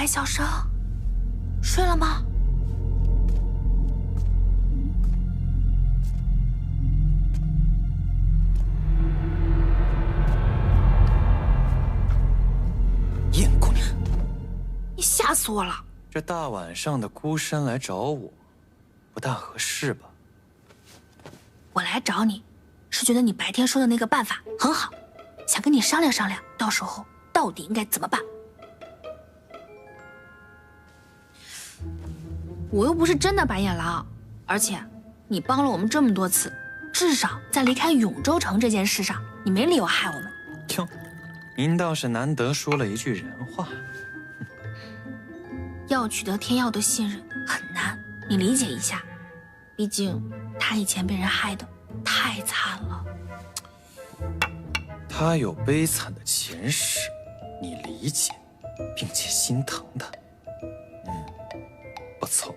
白小生，睡了吗？燕姑娘，你吓死我了！这大晚上的孤身来找我，不大合适吧？我来找你，是觉得你白天说的那个办法很好，想跟你商量商量，到时候到底应该怎么办。我又不是真的白眼狼，而且你帮了我们这么多次，至少在离开永州城这件事上，你没理由害我们。哟，您倒是难得说了一句人话。要取得天耀的信任很难，你理解一下，毕竟他以前被人害的太惨了。他有悲惨的前世，你理解，并且心疼他。不错。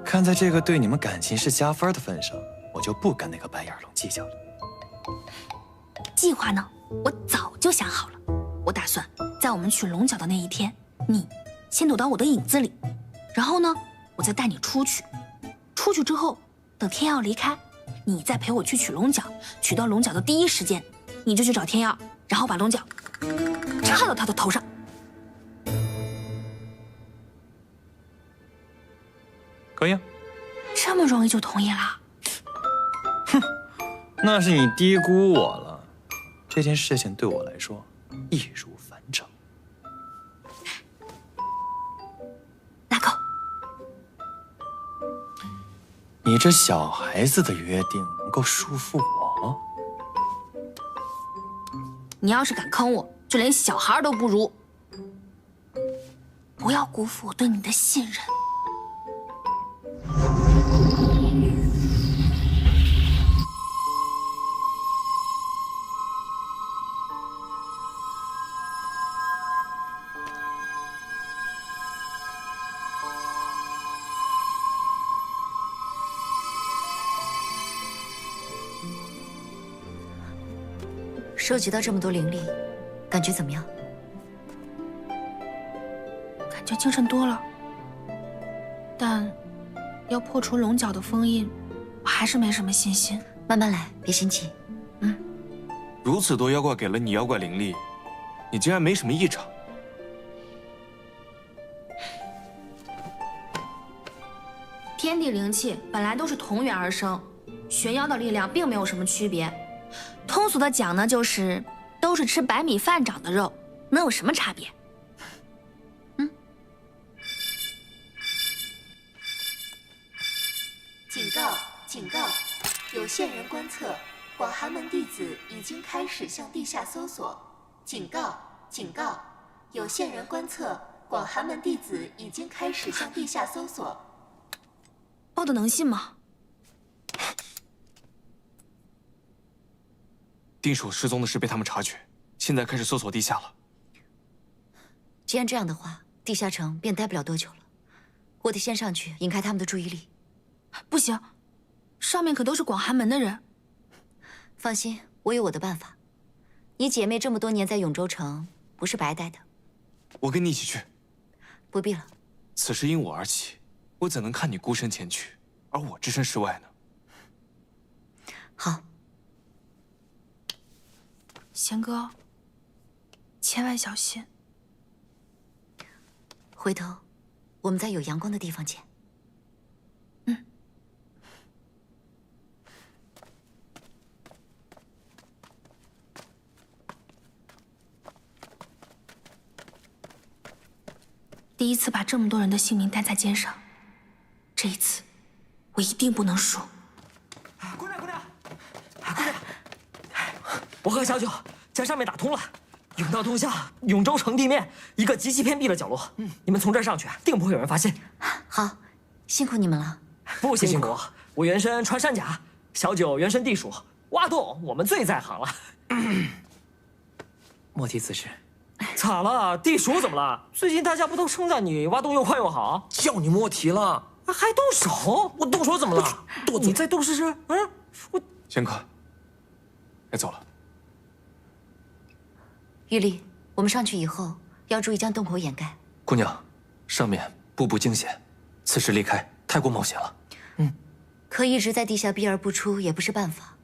看在这个对你们感情是加分的份上，我就不跟那个白眼龙计较了。计划呢，我早就想好了。我打算在我们去龙角的那一天，你先躲到我的影子里，然后呢，我再带你出去。出去之后，等天耀离开，你再陪我去取龙角。取到龙角的第一时间，你就去找天耀，然后把龙角插到他的头上。可以啊。这么容易就同意了？哼，那是你低估我了。这件事情对我来说易如反掌。拿够！你这小孩子的约定能够束缚我？你要是敢坑我，就连小孩都不如。不要辜负我对你的信任。收集到这么多灵力，感觉怎么样？感觉精神多了，但要破除龙角的封印，我还是没什么信心。慢慢来，别心急。如此多妖怪给了你妖怪灵力，你竟然没什么异常？天地灵气本来都是同源而生，玄妖的力量并没有什么区别。通俗的讲呢，就是都是吃白米饭长的肉，能有什么差别？警告！警告！有线人观测，广寒门弟子已经开始向地下搜索。警告！警告！有线人观测，广寒门弟子已经开始向地下搜索。报的能信吗？定属失踪的事被他们察觉，现在开始搜索地下了。既然这样的话，地下城便待不了多久了。我得先上去引开他们的注意力。不行，上面可都是广寒门的人。放心，我有我的办法。你姐妹这么多年在永州城，不是白待的。我跟你一起去。不必了。此事因我而起，我怎能看你孤身前去，而我置身事外呢？好。贤哥，千万小心。回头，我们在有阳光的地方见。第一次把这么多人的性命担在肩上，这一次，我一定不能输。姑娘，姑娘，我和小九将上面打通了，甬道通向永州城地面一个极其偏僻的角落。你们从这儿上去，定不会有人发现。好，辛苦你们了。不辛苦，我原身穿山甲，小九原身地鼠，挖洞我们最在行了。莫提此事。咋了？地鼠怎么了？最近大家不都称赞你挖洞又快又好？叫你莫提了，还动手？我动手怎么了？你再动试试。仙客，该走了。玉丽，我们上去以后要注意将洞口掩盖，姑娘，上面步步惊险，此时离开太过冒险了。可一直在地下避而不出也不是办法，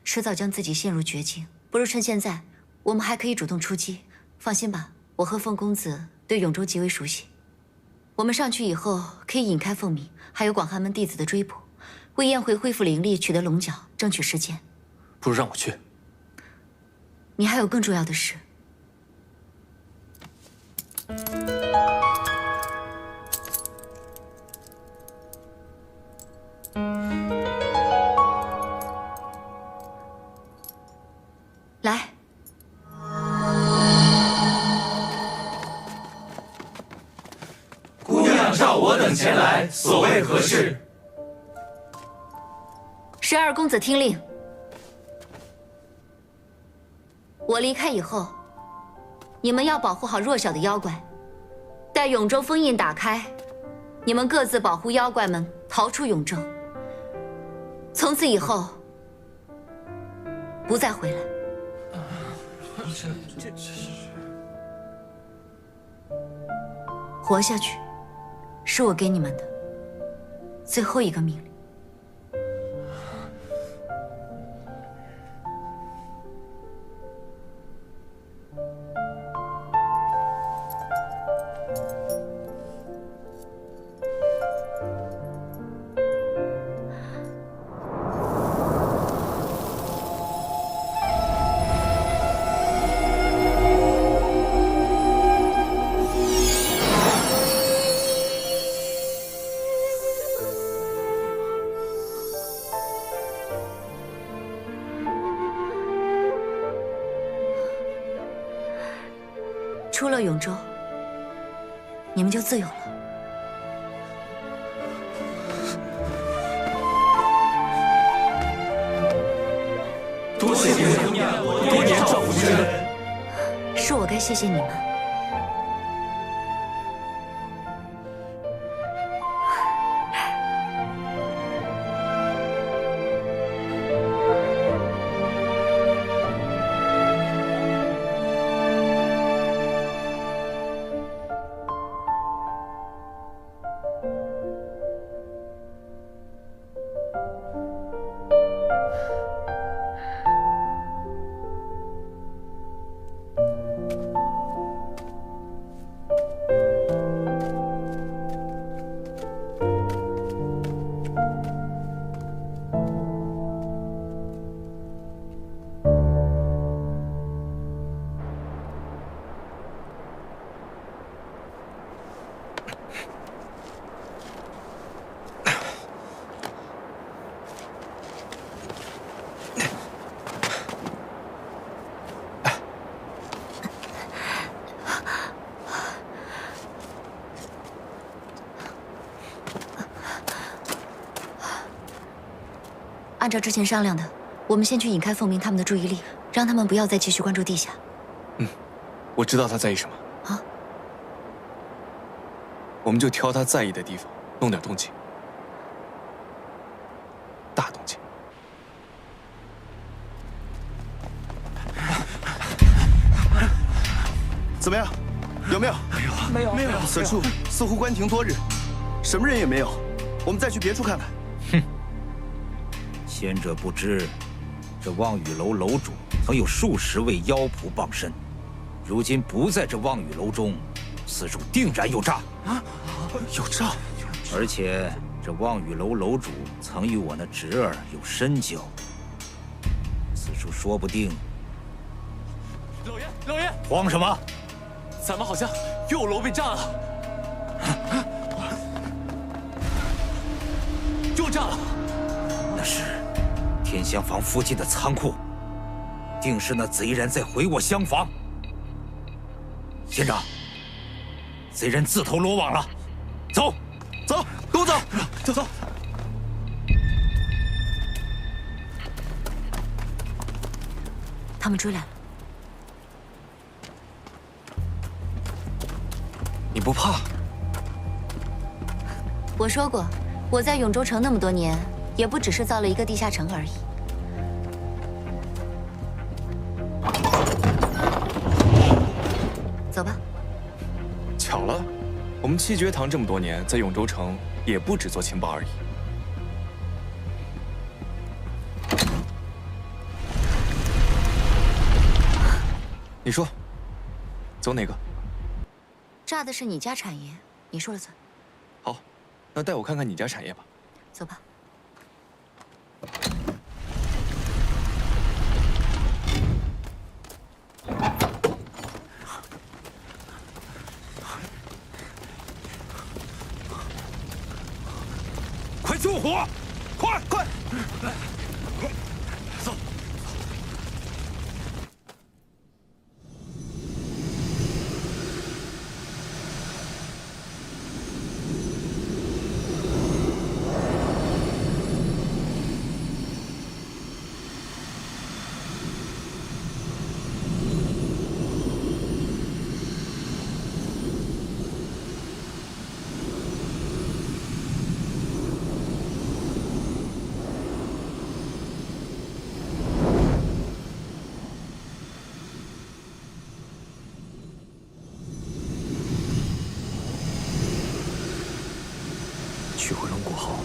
迟早将自己陷入绝境。不如趁现在，我们还可以主动出击。放心吧，我和凤公子对永州极为熟悉。我们上去以后，可以引开凤鸣，还有广寒门弟子的追捕，为燕回恢复灵力、取得龙角争取时间。不如让我去。你还有更重要的事。来，姑娘召我等前来，所谓何事12公子听令。我离开以后，你们要保护好弱小的妖怪。待永州封印打开，你们各自保护妖怪们逃出永州。从此以后，不再回来。活下去，是我给你们的最后一个命令。出了永州，你们就自由了。多谢姑娘多年照顾之恩。是我该谢谢你们。按照之前商量的，我们先去引开凤鸣他们的注意力，让他们不要再继续关注地下。我知道他在意什么啊，我们就挑他在意的地方，弄点动静，大动静。怎么样？有没有？没有。此处似乎关停多日，什么人也没有。我们再去别处看看。先者不知，这望雨楼楼主曾有数十位妖仆傍身，如今不在这望雨楼中，此处定然有诈啊！有诈！而且这望雨楼楼主曾与我那侄儿有深交，此处说不定……老爷，慌什么？咱们好像又有楼被炸了，又炸了！那是天香坊附近的仓库，定是那贼人在毁我厢房。县长，贼人自投罗网了，走，走，跟我走，走。他们追来了。你不怕？我说过，我在永州城那么多年，也不只是造了一个地下城而已。走吧。巧了，我们七绝堂这么多年，在永州城也不只做情报而已。你说，走哪个？炸的是你家产业，你说了算。好，那带我看看你家产业吧。走吧。快救火！快快！走。去回龙谷后，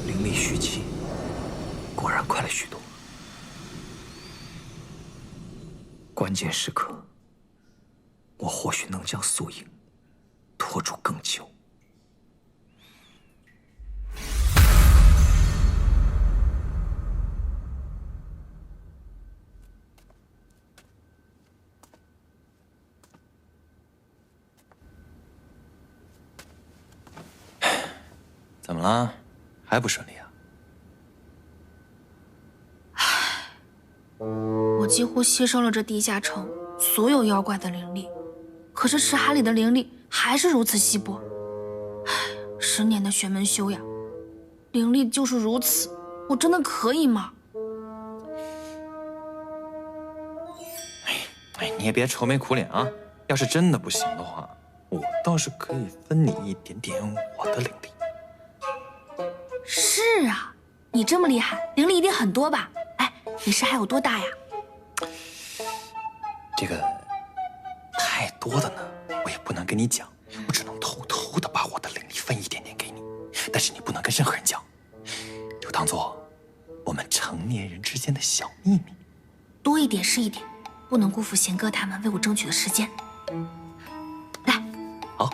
灵力蓄积，果然快了许多。关键时刻，我或许能将素影拖住更久。怎么了？还不顺利啊？我几乎吸收了这地下城所有妖怪的灵力，可是池海里的灵力还是如此稀薄。10年的玄门修养，灵力就是如此，我真的可以吗？哎，你也别愁眉苦脸啊！要是真的不行的话，我倒是可以分你一点点我的灵力。是啊，你这么厉害，灵力一定很多吧？哎，你是还有多大呀？这个太多的呢，我也不能跟你讲，我只能偷偷的把我的灵力分一点点给你，但是你不能跟任何人讲，就当做我们成年人之间的小秘密。多一点是一点，不能辜负贤哥他们为我争取的时间。来，好。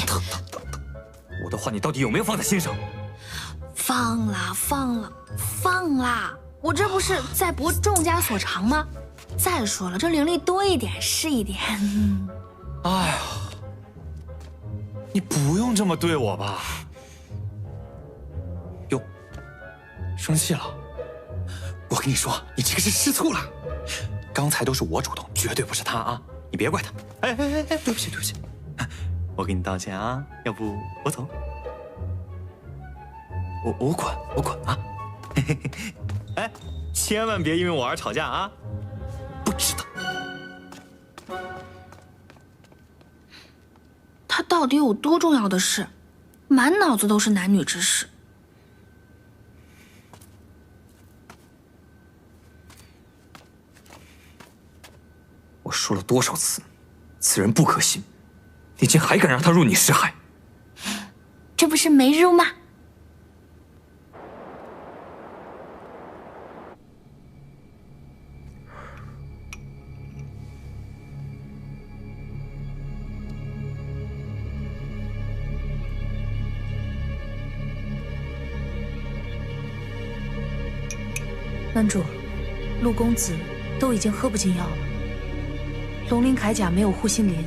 疼！我的话你到底有没有放在心上？放啦，放啦，放啦！我这不是在博众家所长吗？再说了，这灵力多一点是一点。哎呀，你不用这么对我吧？哟，生气了？我跟你说，你这个是吃醋了。刚才都是我主动，绝对不是他啊！你别怪他。哎，对不起，对不起。我给你道歉啊，要不我走？我滚啊！哎，千万别因为我而吵架啊！不值得。他到底有多重要的事？满脑子都是男女之事。我说了多少次，此人不可信，你竟还敢让他入你识海？这不是没入吗？门主，陆公子都已经喝不进药了。龙鳞铠甲没有护心鳞，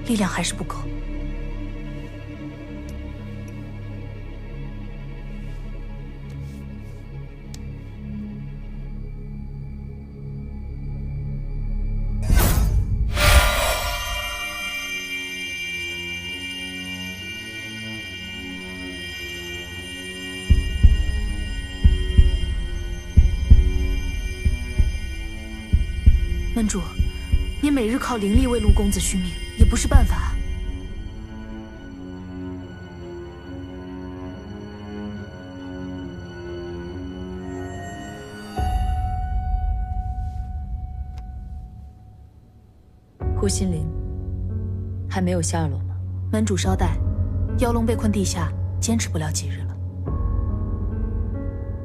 力量还是不够。门主，您每日靠灵力为陆公子续命，也不是办法。护心林还没有下落吗？门主稍待，妖龙被困地下，坚持不了几日了。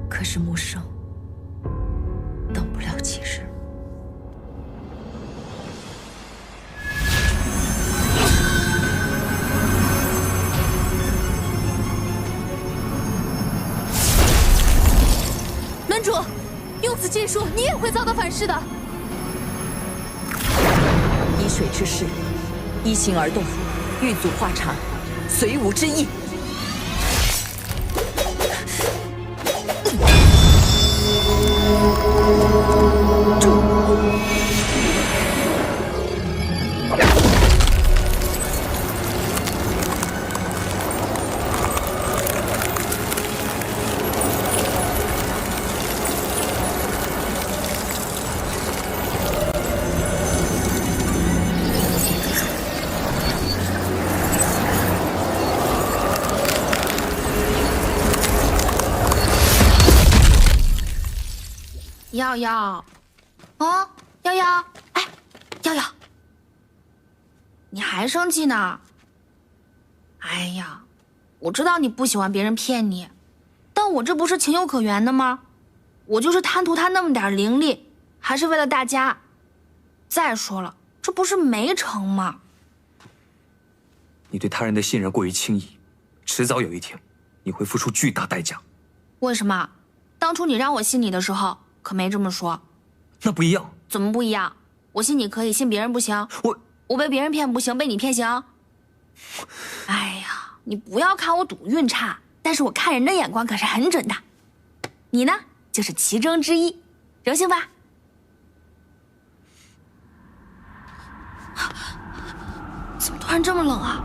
可是木生等不了几日。门主，用此技术，你也会遭到反噬的。依水之势，依形而动，欲阻化禅，随吾之意。耀耀，啊，耀耀，哎，耀耀，你还生气呢？哎呀，我知道你不喜欢别人骗你，但我这不是情有可原的吗？我就是贪图他那么点灵力，还是为了大家。再说了，这不是没成吗？你对他人的信任过于轻易，迟早有一天，你会付出巨大代价。为什么？当初你让我信你的时候，可没这么说。那不一样。怎么不一样？我信你可以，信别人不行。我被别人骗不行，被你骗行。哎呀，你不要看我赌运差，但是我看人的眼光可是很准的。你呢，就是其中之一，荣幸吧？怎么突然这么冷啊？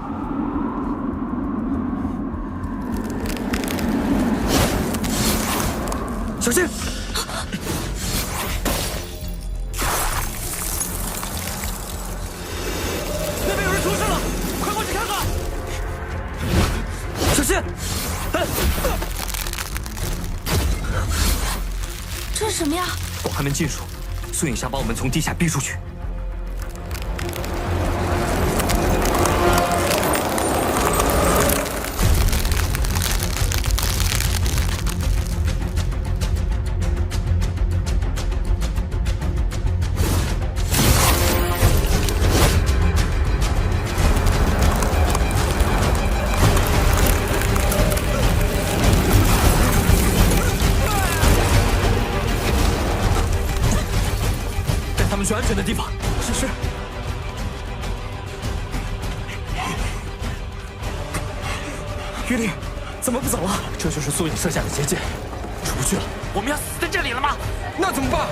小心！那边有人出事了，快过去看看！小心！这是什么呀？广寒门禁术，苏影霞把我们从地下逼出去。去安全的地方。是。玉丽，怎么不走啊？这就是苏影设下的结界，出不去了。我们要死在这里了吗？那怎么办？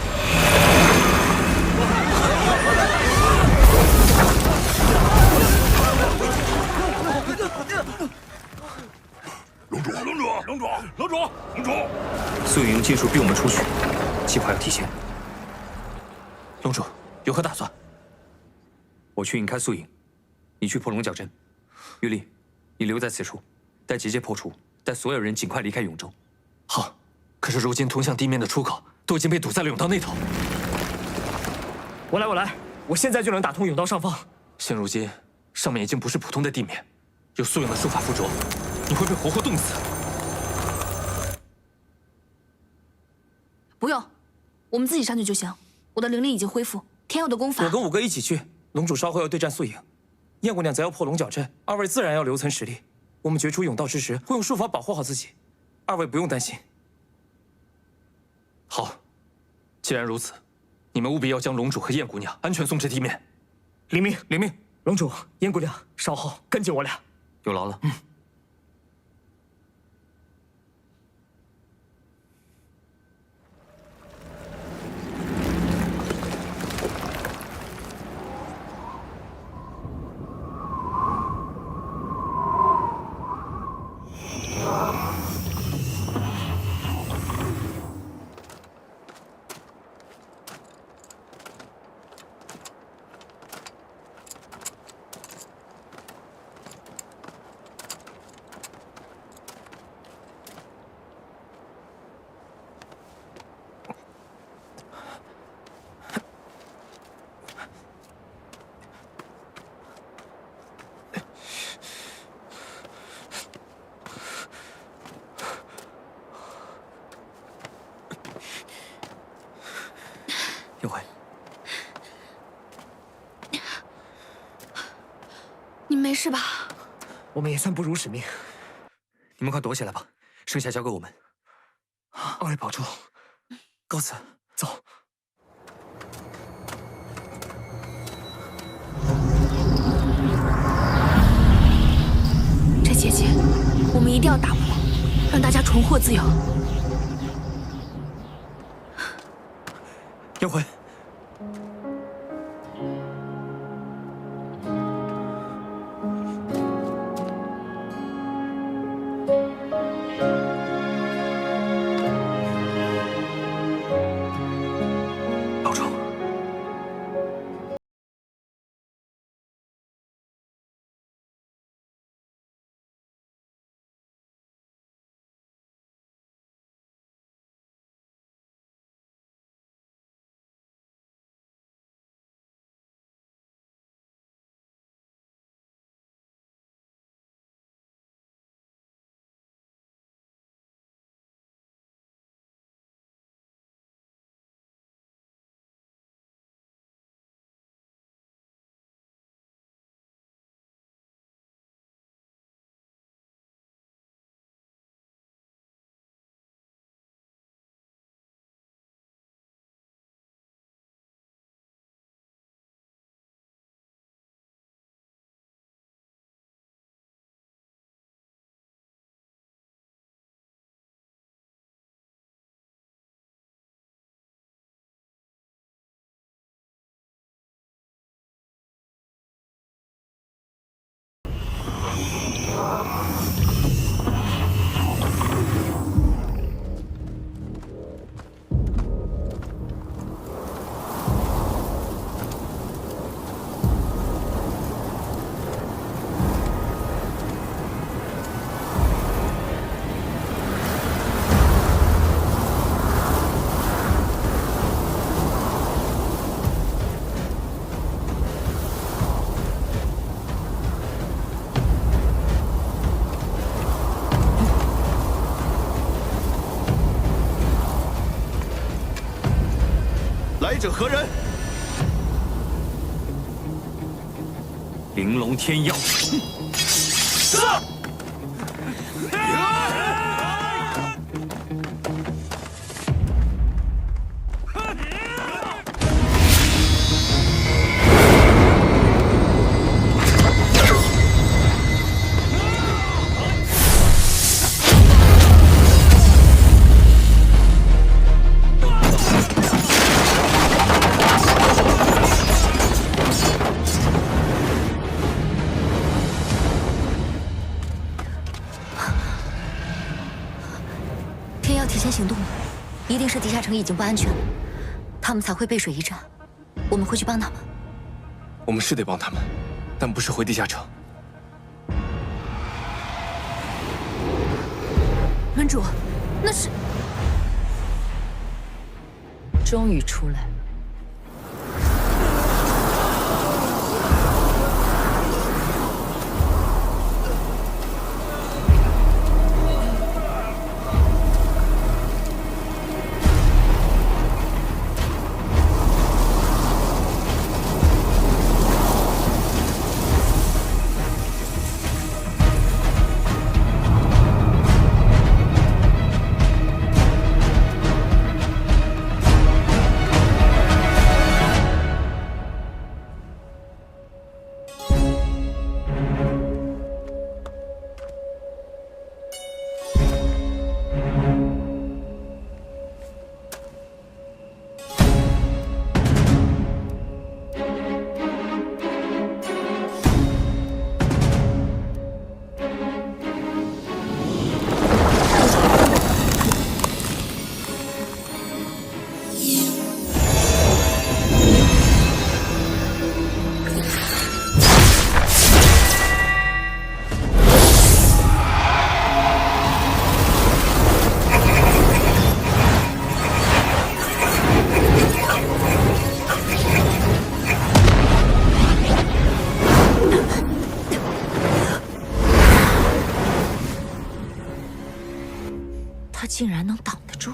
龙主！苏影用禁术逼我们出去，计划要提前。龙主有何打算？我去引开苏影，你去破龙角阵。玉丽，你留在此处，待结界破除，带所有人尽快离开永州。好，可是如今通向地面的出口都已经被堵在了甬道那头。我来，我现在就能打通甬道上方。现如今上面已经不是普通的地面，有苏影的术法附着，你会被活活冻死。不用，我们自己上去就行。我的灵力已经恢复，天佑的功法。我跟五哥一起去，龙主稍后要对战素影，燕姑娘则要破龙角阵，二位自然要留存实力。我们决出甬道之时，会用术法保护好自己，二位不用担心。好，既然如此，你们务必要将龙主和燕姑娘安全送至地面。领命。领命。龙主、燕姑娘，稍后跟紧我俩。有劳了。叶慧，你没事吧？我们也算不辱使命。你们快躲起来吧，剩下交给我们。二位保重，告辞。走。这结界，我们一定要打破，让大家重获自由。叶慧。保重。来者何人？玲珑天妖。是。提前行动了，一定是地下城已经不安全了，他们才会背水一战。我们会去帮他们。我们是得帮他们，但不是回地下城。门主，那是……终于出来了。他竟然能挡得住！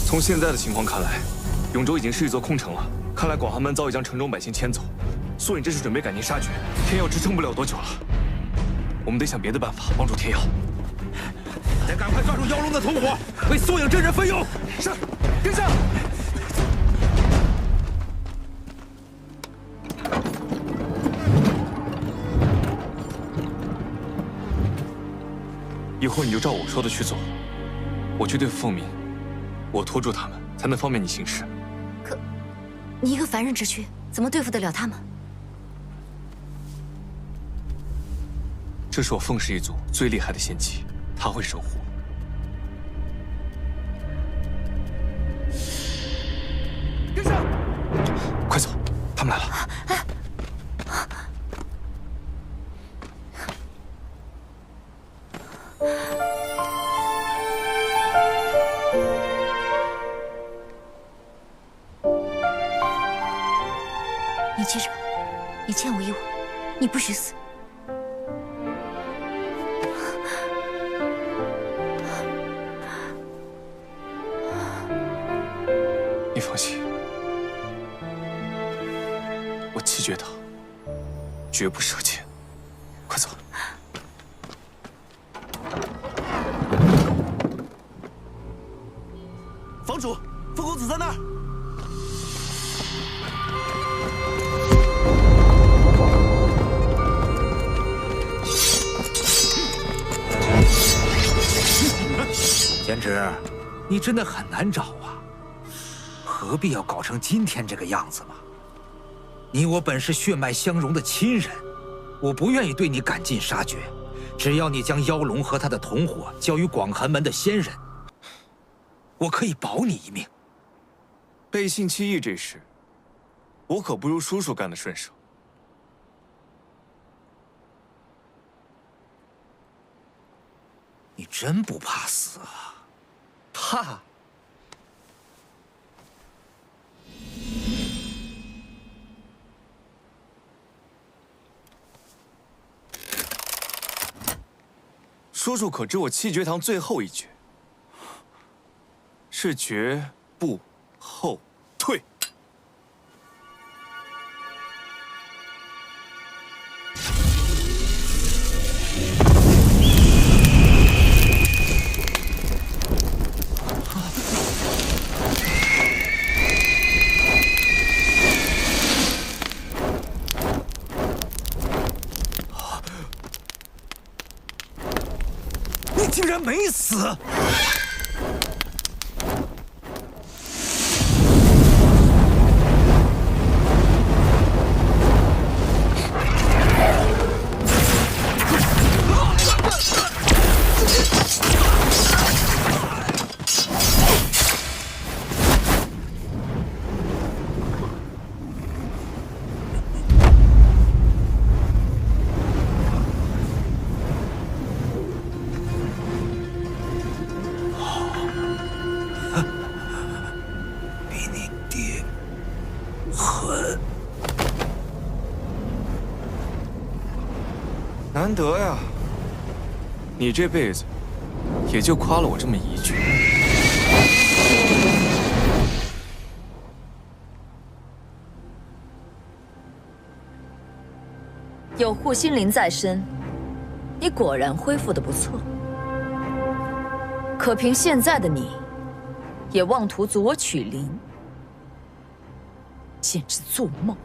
从现在的情况看来，永州已经是一座空城了。看来广寒门早已将城中百姓迁走，素影这是准备赶尽杀绝。天耀支撑不了多久了，我们得想别的办法帮助天耀。得赶快抓住妖龙的同伙，为素影真人分忧。是，殿下。一会儿你就照我说的去做。我去对付凤鸣，我拖住他们，才能方便你行事。可，你一个凡人之躯，怎么对付得了他们？这是我凤氏一族最厉害的仙姬，她会守护。殿下，快走，他们来了。你记着，你欠我一吻，你不许死。你放心，我七绝堂绝不舍弃。快走。房主，凤公子在那儿。贤侄，你真的很难找啊，何必要搞成今天这个样子嘛？你我本是血脉相融的亲人，我不愿意对你赶尽杀绝。只要你将妖龙和他的同伙交于广寒门的仙人，我可以保你一命。背信弃义这事，我可不如叔叔干得顺手。你真不怕死啊？怕？叔叔可知我七绝堂最后一绝是绝不后退。你竟然没死！难得呀，你这辈子也就夸了我这么一句。有护心灵在身，你果然恢复得不错。可凭现在的你，也妄图阻我取灵，简直做梦！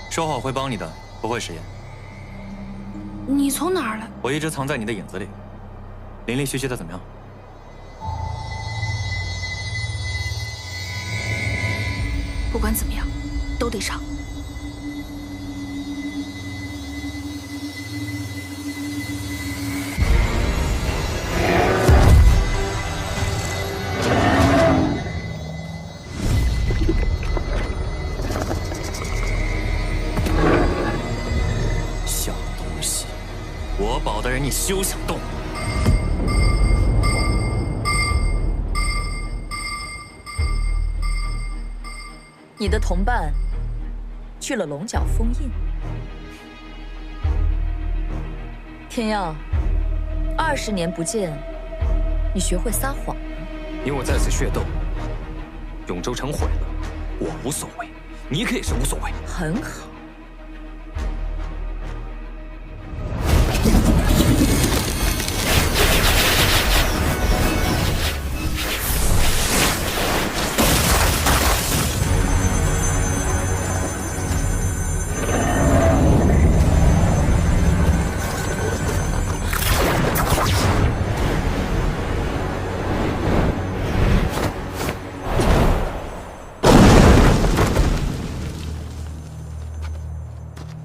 说好会帮你的，不会食言。你从哪儿来？我一直藏在你的影子里。林林学习的怎么样？不管怎么样，都得上。我保的人你休想动。你的同伴去了龙角封印。天耀，20年不见，你学会撒谎了。因为我在此血斗，永州城毁了，我无所谓，你可也是无所谓。很好。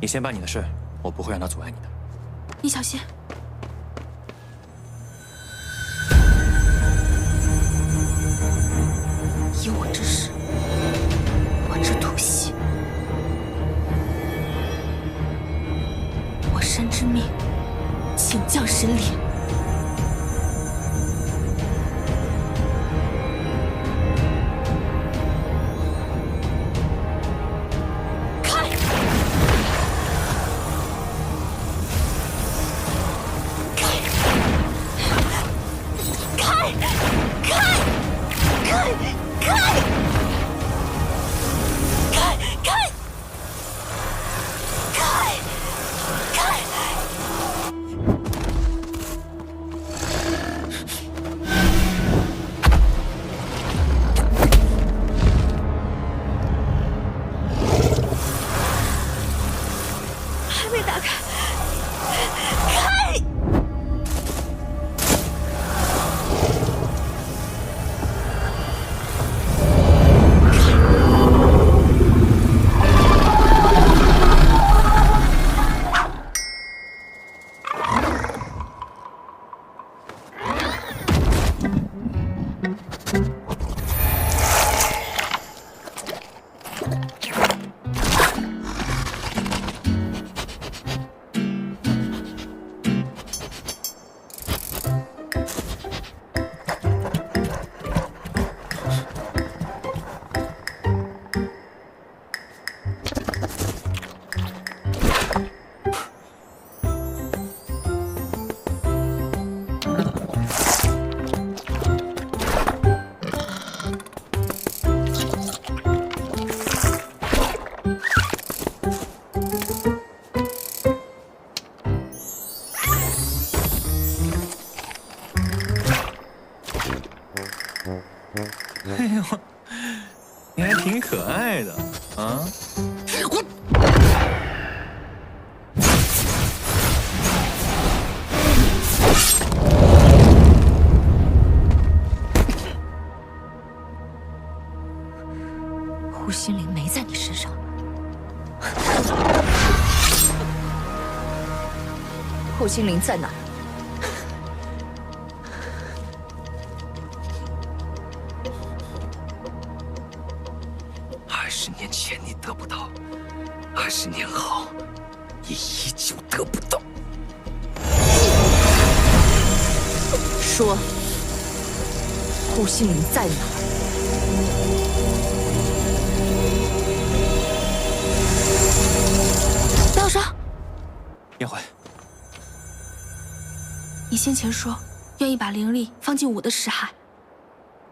你先办你的事，我不会让他阻碍你的。你小心。以我之势，我之突袭，我身之命，请降神灵。哎呦，你还挺可爱的啊！护心灵没在你身上。护心灵在哪儿？20年前你得不到，20年后也依旧得不到。说，护心灵在哪儿？道生，燕怀，你先前说愿意把灵力放进我的识海，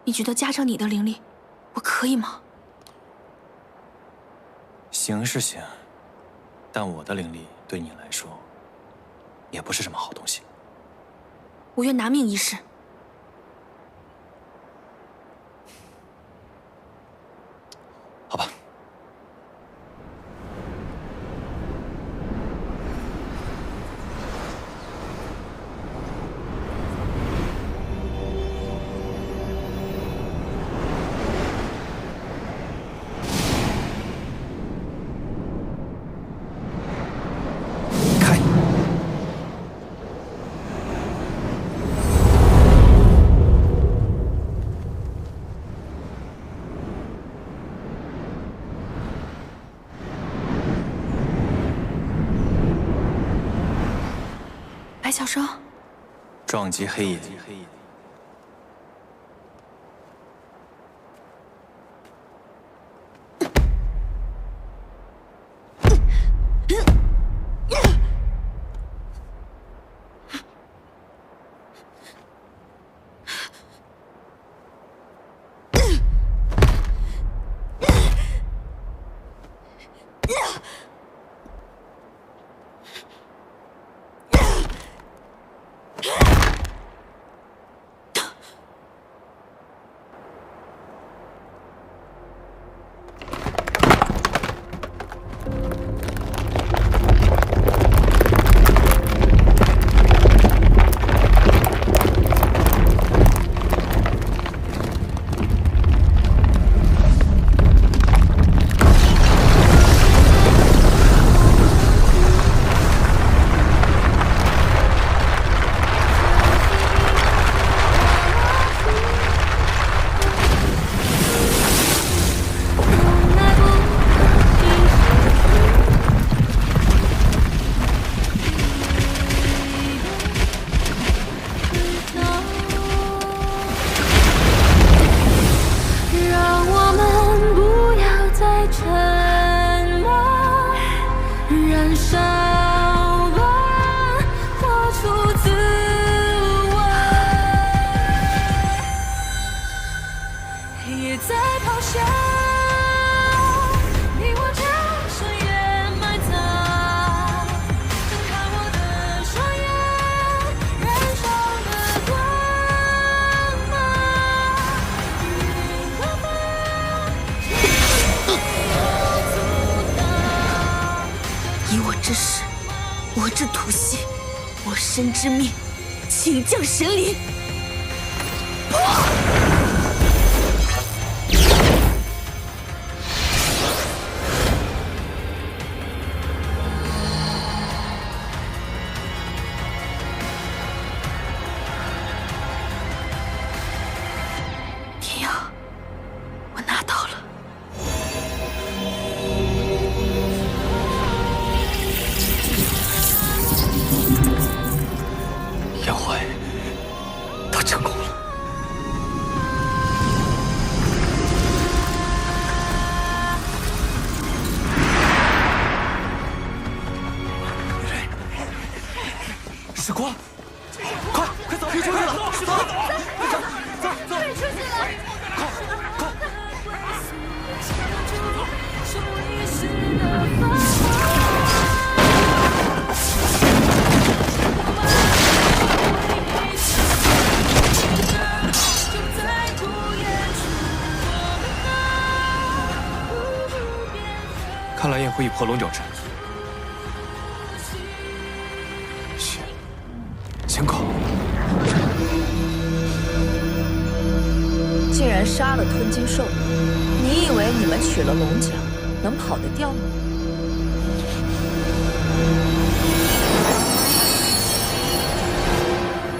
你觉得加上你的灵力，我可以吗？行是行，但我的灵力对你来说，也不是什么好东西。我愿拿命一试。好吧。小声。撞击黑影。我之土系，我身之命，请降神灵。天阳，我拿到了。 杨怀，他成功了。时光，快走！可以出去了！走！可以出去了！快！看来宴会已破龙角阵。仙客，竟然杀了吞金兽，你以为你们取了龙角能跑得掉吗？